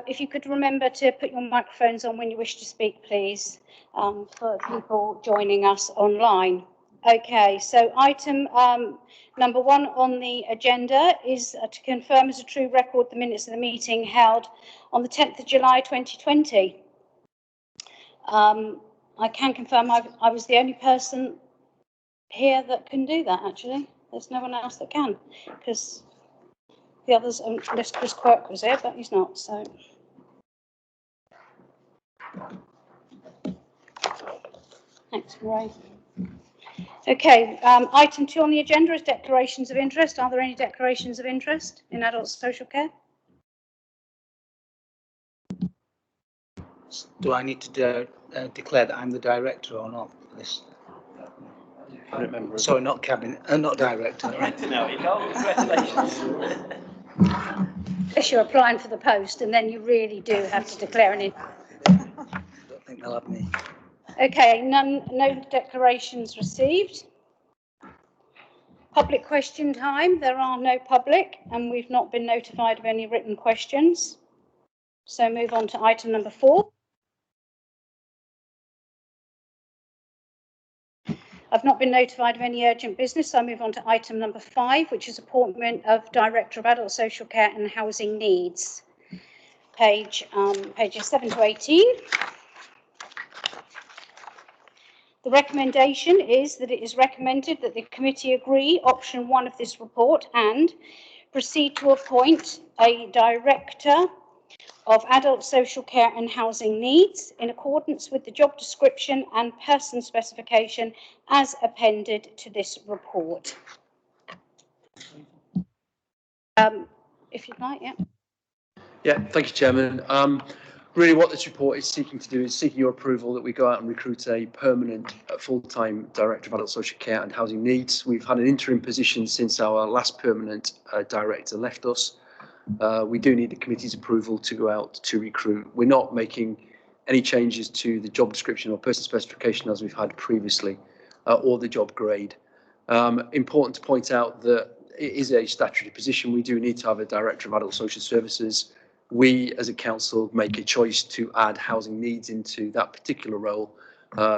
if you could remember to put your microphones on when you wish to speak, please, for people joining us online. Okay, so item number 1 on the agenda is to confirm as a true record the minutes of the meeting held on the 10th of July 2020. I can confirm I was the only person here that can do that, actually. There's no one else that can, because the others, unless Chris Quirk was here, but he's not, so. Thanks, Marie. Okay, item 2 on the agenda is declarations of interest. Are there any declarations of interest in adult social care? Do I need to declare that I'm the director or not? This. Sorry, not cabinet, not director. Director now, you go. Congratulations. Unless you're applying for the post, and then you really do have to declare an interest. I don't think they'll have me. Okay, no declarations received. Public question time. There are no public, and we've not been notified of any written questions. So move on to item number 4. I've not been notified of any urgent business, so I move on to item number 5, which is appointment of Director of Adult Social Care and Housing Needs. Pages 7 to 18. The recommendation is that it is recommended that the committee agree option 1 of this report and proceed to appoint a Director of Adult Social Care and Housing Needs in accordance with the job description and person specification as appended to this report. If you'd like, yeah. Yeah, thank you, Chairman. Really what this report is seeking to do is seeking your approval that we go out and recruit a permanent full-time Director of Adult Social Care and Housing Needs. We've had an interim position since our last permanent Director left us. We do need the committee's approval to go out to recruit. We're not making any changes to the job description or person specification as we've had previously, or the job grade. Important to point out that it is a statutory position. We do need to have a Director of Adult Social Services. We, as a council, make a choice to add housing needs into that particular role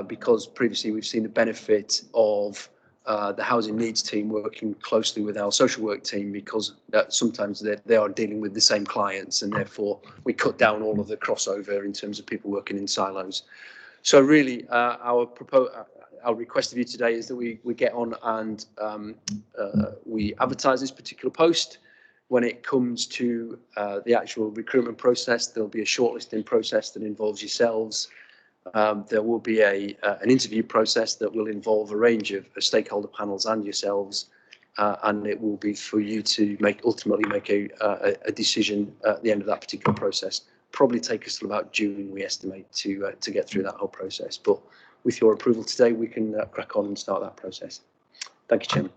because previously we've seen the benefit of the housing needs team working closely with our social work team because sometimes they are dealing with the same clients and therefore we cut down all of the crossover in terms of people working in silos. So really our request of you today is that we get on and we advertise this particular post. When it comes to the actual recruitment process, there'll be a shortlisting process that involves yourselves. There will be an interview process that will involve a range of stakeholder panels and yourselves, and it will be for you to ultimately make a decision at the end of that particular process. Probably take us till about June, we estimate, to get through that whole process. But with your approval today, we can crack on and start that process. Thank you, Chairman.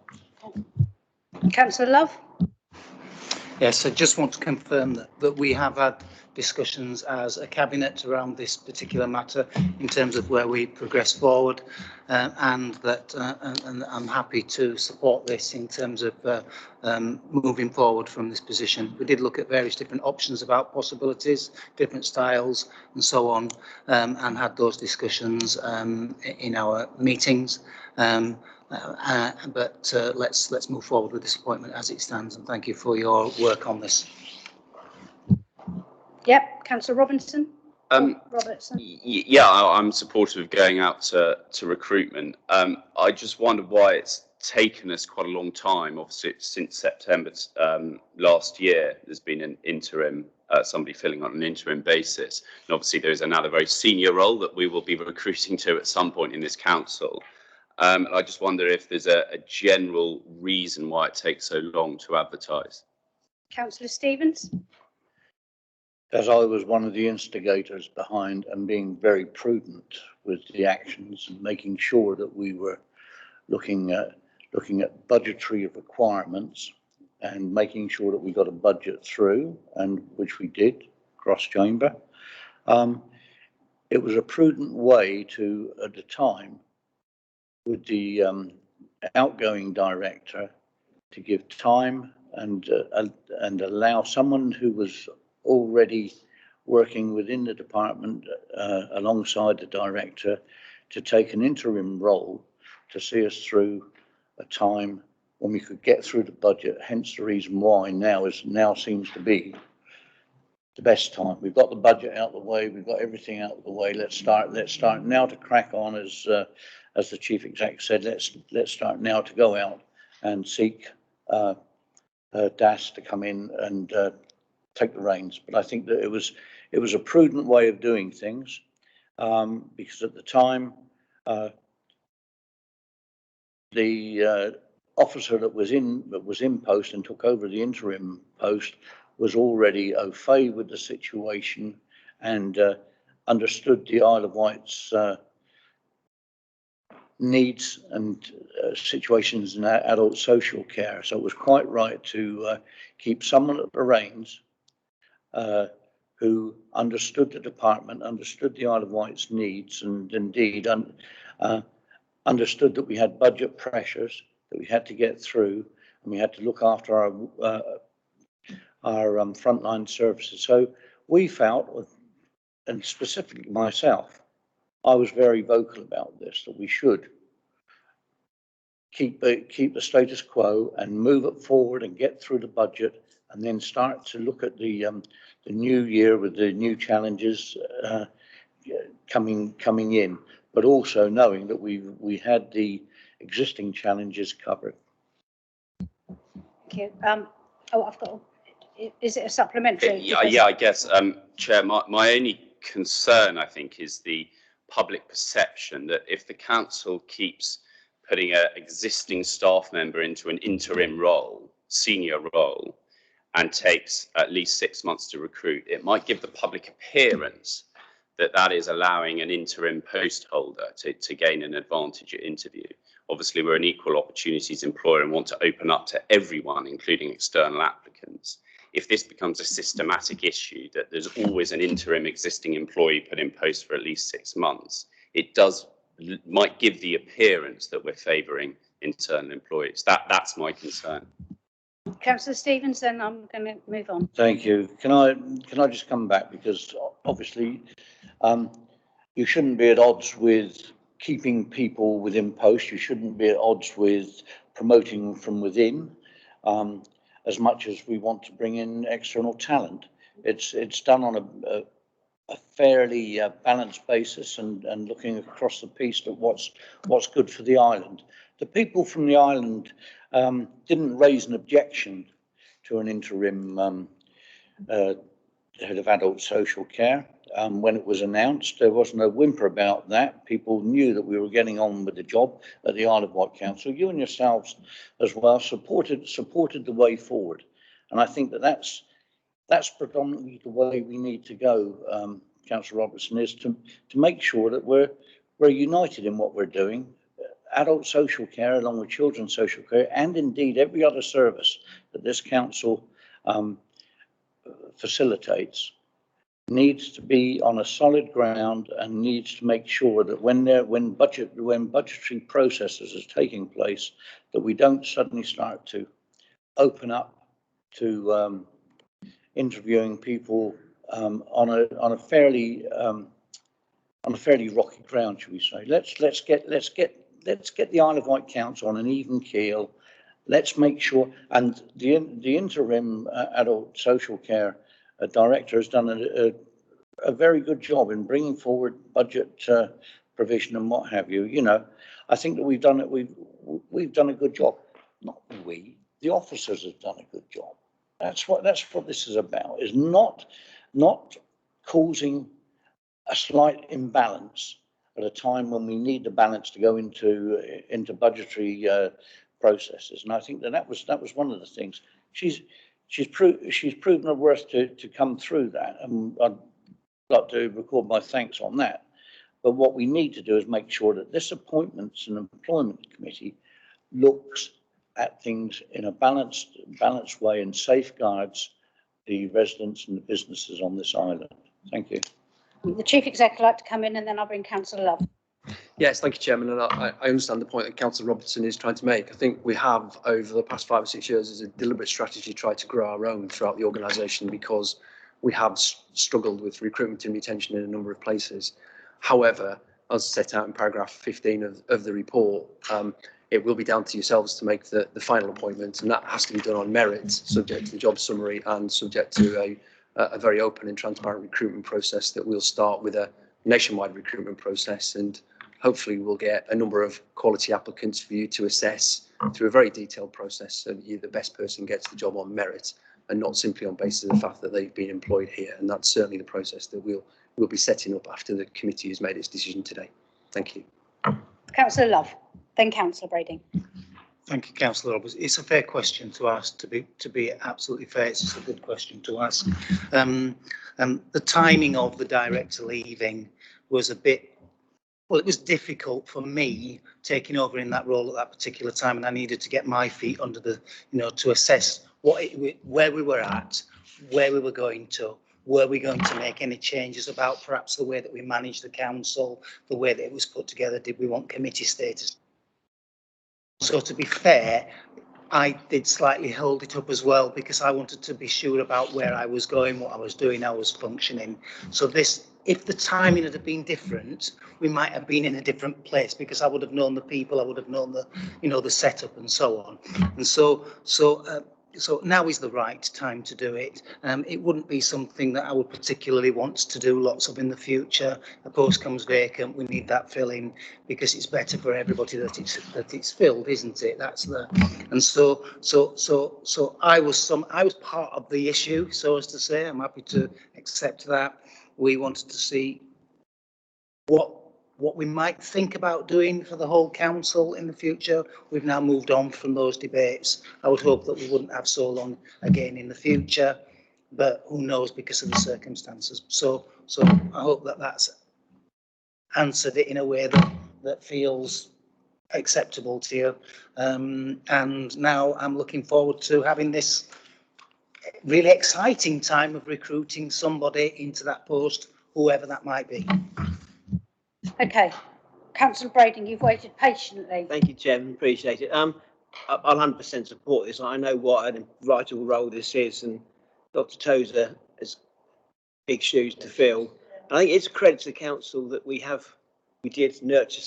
Councillor Love. Yes, I just want to confirm that we have had discussions as a cabinet around this particular matter in terms of where we progress forward, and that and I'm happy to support this in terms of moving forward from this position. We did look at various different options about possibilities, different styles and so on, and had those discussions in our meetings. But let's move forward with this appointment as it stands, and thank you for your work on this. Yep, Councillor Robinson. Robertson. Yeah, I'm supportive of going out to recruitment. I just wondered why it's taken us quite a long time. Obviously, since September last year, there's been an interim, somebody filling on an interim basis. And obviously, there is another very senior role that we will be recruiting to at some point in this council. I just wonder if there's a general reason why it takes so long to advertise. Councillor Stevens. As I was one of the instigators behind and being very prudent with the actions and making sure that we were looking at budgetary requirements and making sure that we got a budget through, and which we did cross chamber. It was a prudent way to, at the time, with the outgoing director, to give time and allow someone who was already working within the department alongside the director to take an interim role to see us through a time when we could get through the budget. Hence the reason why now seems to be the best time. We've got the budget out of the way. We've got everything out of the way. Let's start now to crack on, as the chief exec said. Let's start now to go out and seek DAS to come in and take the reins. But I think that it was a prudent way of doing things, because at the time the officer that was in post and took over the interim post was already au fait with the situation and understood the Isle of Wight's needs and situations in adult social care. So it was quite right to keep someone at the reins who understood the department, understood the Isle of Wight's needs, and indeed understood that we had budget pressures that we had to get through, and we had to look after our frontline services. So we felt, and specifically myself, I was very vocal about this, that we should keep the status quo and move it forward and get through the budget, and then start to look at the new year with the new challenges coming in, but also knowing that we had the existing challenges covered. Thank you. I've got. Is it a supplementary? Yeah, I guess, Chair, my only concern, I think, is the public perception that if the council keeps putting an existing staff member into an interim role, senior role, and takes at least 6 months to recruit, it might give the public appearance that that is allowing an interim post holder to gain an advantage at interview. Obviously, we're an equal opportunities employer and want to open up to everyone, including external applicants. If this becomes a systematic issue, that there's always an interim existing employee put in post for at least 6 months, it might give the appearance that we're favouring internal employees. That's my concern. Councillor Stevens, then I'm going to move on. Thank you. Can I just come back, because obviously you shouldn't be at odds with keeping people within post. You shouldn't be at odds with promoting from within. As much as we want to bring in external talent, it's done on a fairly balanced basis and looking across the piece at what's good for the island. The people from the island didn't raise an objection to an interim head of adult social care. When it was announced, there wasn't a whimper about that. People knew that we were getting on with the job at the Isle of Wight Council. You and yourselves as well supported the way forward, and I think that's predominantly the way we need to go, Councillor Robertson, is to make sure that we're united in what we're doing. Adult social care, along with children's social care, and indeed every other service that this council facilitates, needs to be on a solid ground and needs to make sure that when budgetary processes are taking place, that we don't suddenly start to open up to interviewing people on a fairly rocky ground, shall we say. Let's get the Isle of Wight Council on an even keel. Let's make sure, and the interim adult social care director has done a very good job in bringing forward budget provision and what have you. You know, I think that we've done a good job. Not we, the officers have done a good job. That's what this is about. Is not causing a slight imbalance at a time when we need the balance to go into budgetary processes. And I think that was one of the things. She's proven her worth to come through that, and I'd like to record my thanks on that. But what we need to do is make sure that this Appointments and Employment Committee looks at things in a balanced way and safeguards the residents and the businesses on this island. Thank you. The Chief Exec would like to come in, and then I'll bring Councillor Love. Yes, thank you, Chairman. And I understand the point that Councillor Robertson is trying to make. I think we have, over the past 5 or 6 years, as a deliberate strategy, tried to grow our own throughout the organisation, because we have struggled with recruitment and retention in a number of places. However, as set out in paragraph 15 of the report, it will be down to yourselves to make the final appointment, and that has to be done on merit, subject to the job summary and subject to a very open and transparent recruitment process that we'll start with a nationwide recruitment process, and hopefully we'll get a number of quality applicants for you to assess through a very detailed process so that the best person gets the job on merit and not simply on basis of the fact that they've been employed here. And that's certainly the process that we'll be setting up after the committee has made its decision today. Thank you. Councillor Love, then Councillor Brading. Thank you, Councillor Roberts. It's a fair question to ask. To be absolutely fair, it's just a good question to ask. The timing of the director leaving was a bit, well, it was difficult for me taking over in that role at that particular time, and I needed to get my feet under the, to assess where we were at, where we were going to. Were we going to make any changes about perhaps the way that we managed the council, the way that it was put together? Did we want committee status? So to be fair, I did slightly hold it up as well because I wanted to be sure about where I was going, what I was doing, how I was functioning. So this, if the timing had been different, we might have been in a different place because I would have known the people, I would have known the, the setup and so on. And so now is the right time to do it. It wouldn't be something that I would particularly want to do lots of in the future. A post comes vacant, we need that filling because it's better for everybody that it's filled, isn't it? That's the, and so I was part of the issue, so as to say. I'm happy to accept that. We wanted to see what we might think about doing for the whole council in the future. We've now moved on from those debates. I would hope that we wouldn't have so long again in the future, but who knows because of the circumstances. So I hope that that's answered it in a way that feels acceptable to you. And now I'm looking forward to having this really exciting time of recruiting somebody into that post, whoever that might be. Okay, Councillor Brading, you've waited patiently. Thank you, Chairman. Appreciate it. I'll 100% support this. I know what a vital role this is, and Dr. Tozer has big shoes to fill. And I think it's a credit to the council that we did nurture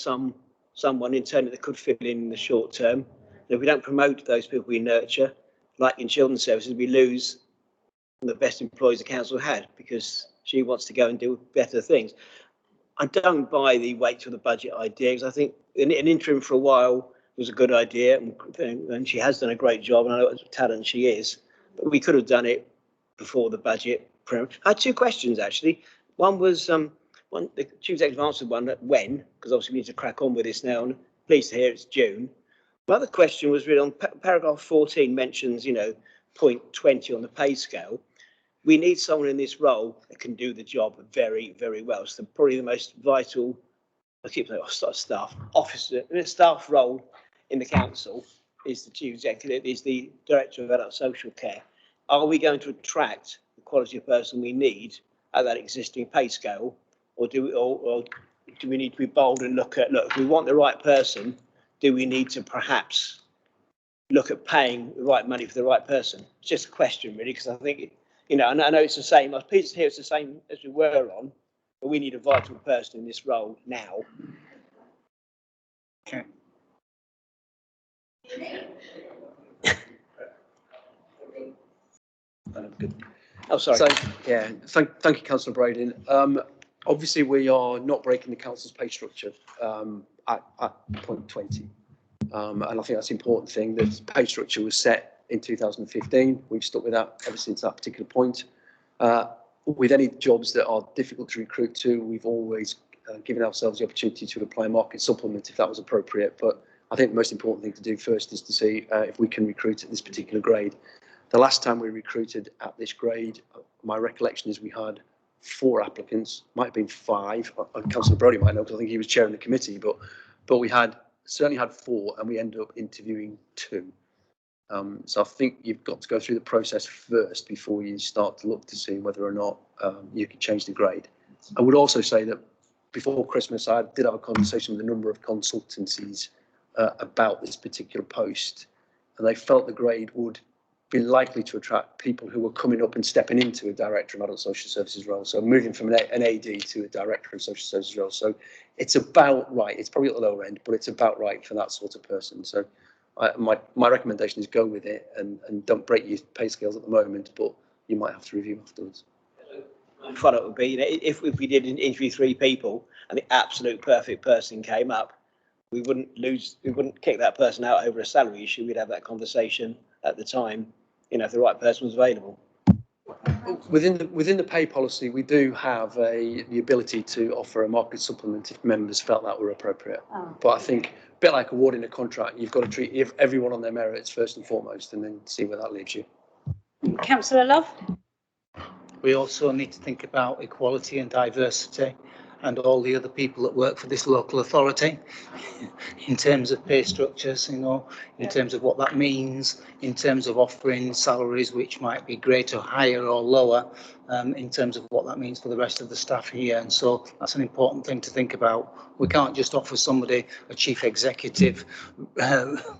someone internally that could fill in the short term. And if we don't promote those people we nurture, like in children's services, we lose the best employees the council had because she wants to go and do better things. I don't buy the wait till the budget idea because I think an interim for a while was a good idea, and she has done a great job, and I know what talent she is. But we could have done it before the budget. I had two questions actually. One was the Chief Executive answered one when, because obviously we need to crack on with this now. And pleased to hear it's June. My other question was really on paragraph 14 mentions point 20 on the pay scale. We need someone in this role that can do the job very, very well. So probably the most vital, I keep saying staff role in the council is the Chief Executive, is the Director of Adult Social Care. Are we going to attract the quality of person we need at that existing pay scale, or do we need to be bold and look, if we want the right person, do we need to perhaps look at paying the right money for the right person? It's just a question really, because I think and I know it's the same. I was pleased to hear it's the same as we were on, but we need a vital person in this role now. Okay. Oh, sorry. So, yeah, thank you, Councillor Brading. Obviously, we are not breaking the council's pay structure at point 20. And I think that's an important thing. The pay structure was set in 2015. We've stuck with that ever since that particular point. With any jobs that are difficult to recruit to, we've always given ourselves the opportunity to apply market supplement if that was appropriate. But I think the most important thing to do first is to see if we can recruit at this particular grade. The last time we recruited at this grade, my recollection is we had 4 applicants, might have been 5. Councillor Brodie might know because I think he was chairing the committee, but we certainly had 4 and we ended up interviewing 2. So I think you've got to go through the process first before you start to look to see whether or not you can change the grade. I would also say that before Christmas, I did have a conversation with a number of consultancies about this particular post, and they felt the grade would be likely to attract people who are coming up and stepping into a director of adult social services role. So moving from an AD to a director of social services role. So it's about right. It's probably at the lower end, but it's about right for that sort of person. So my recommendation is go with it and don't break your pay scales at the moment, but you might have to review afterwards. My follow-up would be, you know, if we did interview 3 people and the absolute perfect person came up, we wouldn't kick that person out over a salary issue. We'd have that conversation at the time, you know, if the right person was available. Within the pay policy, we do have the ability to offer a market supplement if members felt that were appropriate. Oh. But I think a bit like awarding a contract, you've got to treat everyone on their merits first and foremost, and then see where that leaves you. Councillor Love? We also need to think about equality and diversity and all the other people that work for this local authority in terms of pay structures, you know, in terms of what that means, in terms of offering salaries which might be greater, higher or lower, in terms of what that means for the rest of the staff here. And so that's an important thing to think about. We can't just offer somebody a chief executive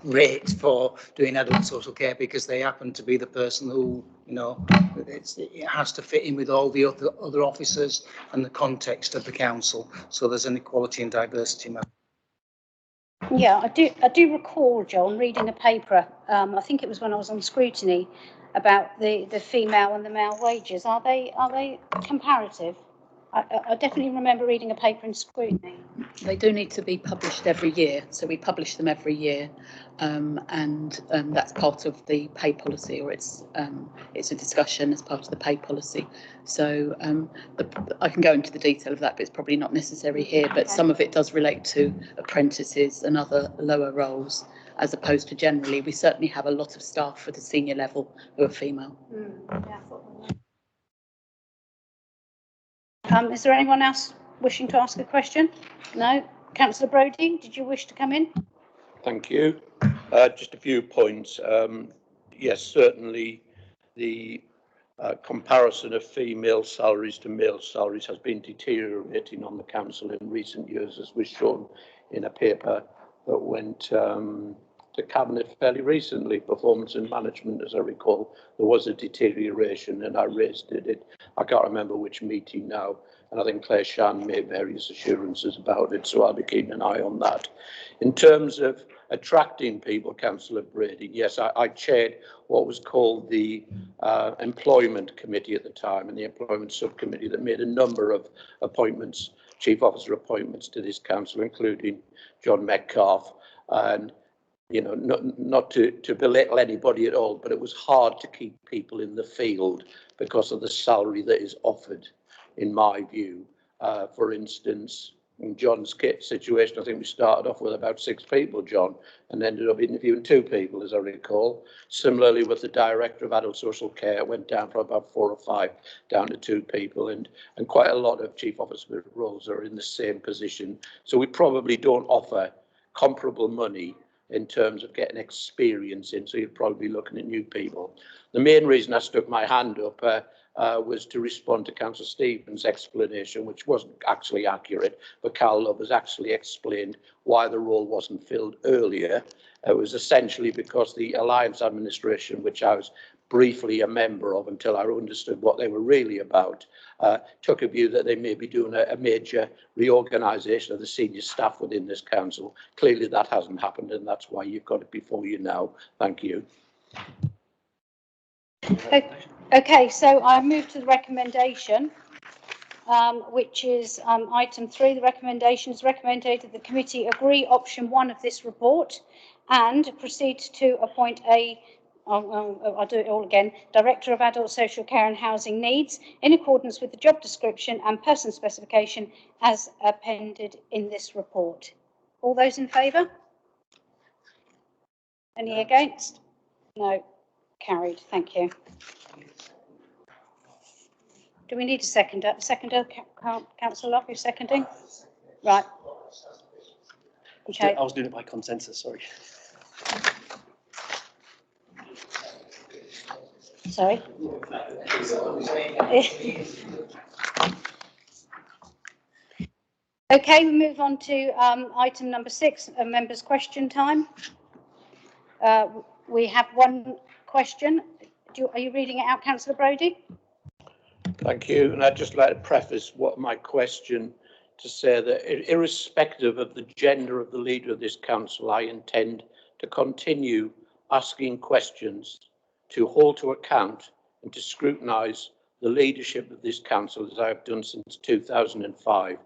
rate for doing adult social care because they happen to be the person who, you know, it has to fit in with all the other officers and the context of the council. So there's an equality and diversity matter. Yeah, I do recall, John, reading a paper, I think it was when I was on scrutiny, about the female and the male wages. Are they comparative? I definitely remember reading a paper in scrutiny. They do need to be published every year, so we publish them every year, and that's part of the pay policy, or it's a discussion as part of the pay policy. So I can go into the detail of that, but it's probably not necessary here. But some of it does relate to apprentices and other lower roles, as opposed to generally. We certainly have a lot of staff at the senior level who are female. Yeah, is there anyone else wishing to ask a question? No? Councillor Brodie, did you wish to come in? Thank you. Just a few points. Yes, certainly the comparison of female salaries to male salaries has been deteriorating on the council in recent years, as was shown in a paper that went to Cabinet fairly recently, Performance and Management, as I recall. There was a deterioration and I raised it. I can't remember which meeting now, and I think Claire Shan made various assurances about it, so I'll be keeping an eye on that. In terms of attracting people, Councillor Brady, yes, I chaired what was called the Employment Committee at the time, and the Employment Subcommittee that made a number of appointments, chief officer appointments to this council, including John Metcalfe. And you know, not to belittle anybody at all, but it was hard to keep people in the field because of the salary that is offered, in my view. For instance, in John's situation, I think we started off with about 6 people, John, and ended up interviewing 2 people, as I recall. Similarly, with the director of adult social care, it went down from about 4 or 5 down to 2 people, and quite a lot of chief officer roles are in the same position. So we probably don't offer comparable money in terms of getting experience in, so you're probably looking at new people. The main reason I stuck my hand up was to respond to Councillor Stevens' explanation, which wasn't actually accurate, but Carl Love has actually explained why the role wasn't filled earlier. It was essentially because the Alliance administration, which I was briefly a member of until I understood what they were really about, took a view that they may be doing a major reorganisation of the senior staff within this council. Clearly that hasn't happened, and that's why you've got it before you now. Thank you. Okay, so I move to the recommendation, which is item 3. The recommendation is recommended that the committee agree option 1 of this report and proceed to appoint I'll do it all again, Director of Adult Social Care and Housing Needs in accordance with the job description and person specification as appended in this report. All those in favour? Any against? No. Carried. Thank you. Do we need a seconder? Councillor Love, you're seconding? Right. Okay. I was doing it by consensus, sorry. Sorry. Okay, we move on to item number 6, members' question time. We have one question. Are you reading it out, Councillor Brodie? Thank you. And I'd just like to preface what my question to say that irrespective of the gender of the leader of this council, I intend to continue asking questions, to hold to account and to scrutinise the leadership of this council as I have done since 2005,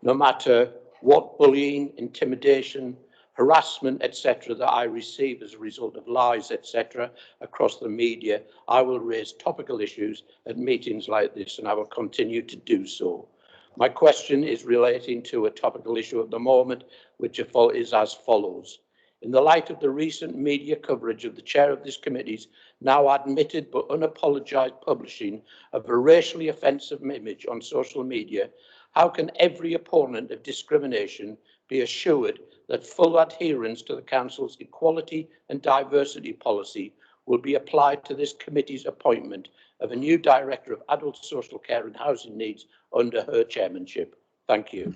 no matter what bullying, intimidation, harassment, etc. that I receive as a result of lies, etc. across the media. I will raise topical issues at meetings like this, and I will continue to do so. My question is relating to a topical issue at the moment, which is as follows. In the light of the recent media coverage of the chair of this committee's now admitted but unapologised publishing of a racially offensive image on social media, how can every opponent of discrimination be assured that full adherence to the Council's equality and diversity policy will be applied to this committee's appointment of a new Director of Adult Social Care and Housing Needs under her chairmanship? Thank you.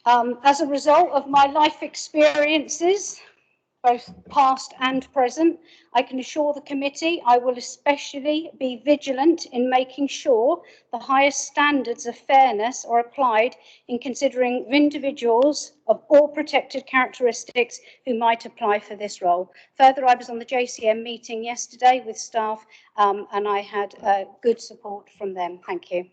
As a result of my life experiences, both past and present, I can assure the committee I will especially be vigilant in making sure the highest standards of fairness are applied in considering individuals of all protected characteristics who might apply for this role. Further, I was on the JCM meeting yesterday with staff and I had good support from them. Thank you.